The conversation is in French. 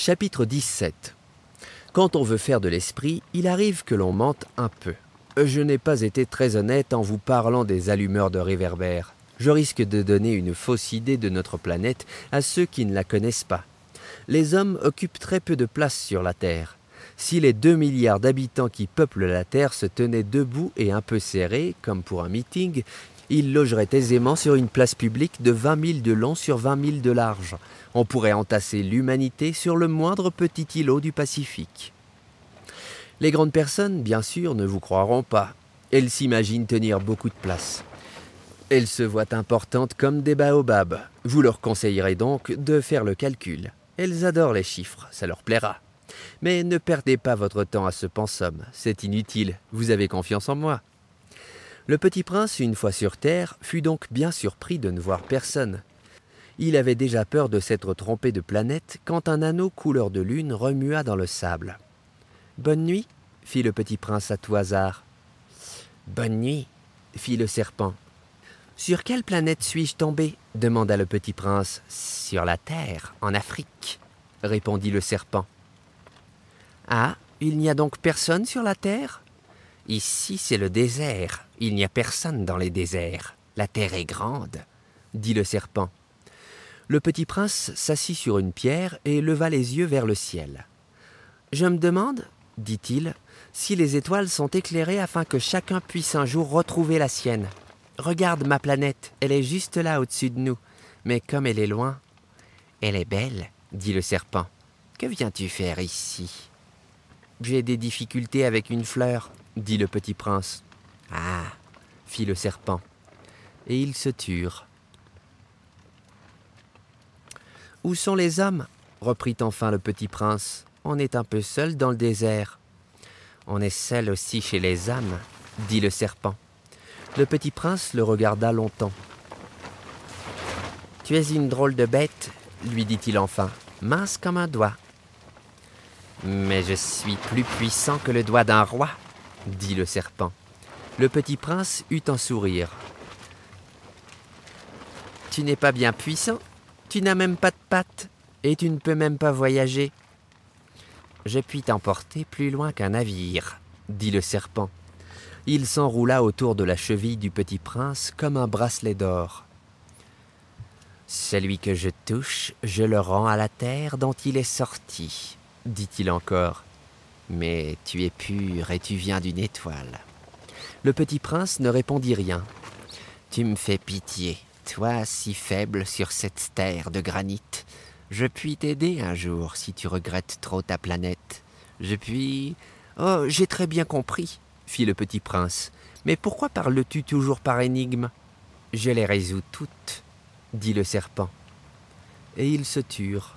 Chapitre 17. Quand on veut faire de l'esprit, il arrive que l'on mente un peu. Je n'ai pas été très honnête en vous parlant des allumeurs de réverbères. Je risque de donner une fausse idée de notre planète à ceux qui ne la connaissent pas. Les hommes occupent très peu de place sur la Terre. Si les 2 milliards d'habitants qui peuplent la Terre se tenaient debout et un peu serrés, comme pour un meeting, ils logeraient aisément sur une place publique de 20 000 de long sur 20 000 de large. On pourrait entasser l'humanité sur le moindre petit îlot du Pacifique. Les grandes personnes, bien sûr, ne vous croiront pas. Elles s'imaginent tenir beaucoup de place. Elles se voient importantes comme des baobabs. Vous leur conseillerez donc de faire le calcul. Elles adorent les chiffres, ça leur plaira. Mais ne perdez pas votre temps à ce pensum, c'est inutile, vous avez confiance en moi. Le petit prince, une fois sur terre, fut donc bien surpris de ne voir personne. Il avait déjà peur de s'être trompé de planète quand un anneau couleur de lune remua dans le sable. « Bonne nuit » fit le petit prince à tout hasard. « Bonne nuit » fit le serpent. « Sur quelle planète suis-je tombé » demanda le petit prince. « Sur la Terre, en Afrique » répondit le serpent. « Ah, il n'y a donc personne sur la Terre ?»« Ici, c'est le désert. Il n'y a personne dans les déserts. La Terre est grande, » dit le serpent. Le petit prince s'assit sur une pierre et leva les yeux vers le ciel. « Je me demande, » dit-il, « si les étoiles sont éclairées afin que chacun puisse un jour retrouver la sienne. Regarde ma planète, elle est juste là au-dessus de nous, mais comme elle est loin... »« Elle est belle, » dit le serpent. « Que viens-tu faire ici ?»« J'ai des difficultés avec une fleur, » dit le petit prince. « Ah » fit le serpent, et ils se turent. « Où sont les hommes ?» reprit enfin le petit prince. « On est un peu seul dans le désert. »« On est seul aussi chez les âmes, » dit le serpent. Le petit prince le regarda longtemps. « Tu es une drôle de bête, » lui dit-il enfin, « mince comme un doigt. »« Mais je suis plus puissant que le doigt d'un roi, » dit le serpent. Le petit prince eut un sourire. « Tu n'es pas bien puissant, tu n'as même pas de pattes, et tu ne peux même pas voyager. »« Je puis t'emporter plus loin qu'un navire, » dit le serpent. Il s'enroula autour de la cheville du petit prince comme un bracelet d'or. « Celui que je touche, je le rends à la terre dont il est sorti, » dit-il encore. « Mais tu es pur et tu viens d'une étoile. » Le petit prince ne répondit rien. « Tu me fais pitié, toi si faible sur cette terre de granit. Je puis t'aider un jour si tu regrettes trop ta planète. Je puis... »« Oh, j'ai très bien compris, » fit le petit prince. « Mais pourquoi parles-tu toujours par énigmes ?»« Je les résous toutes, » dit le serpent. Et ils se turent.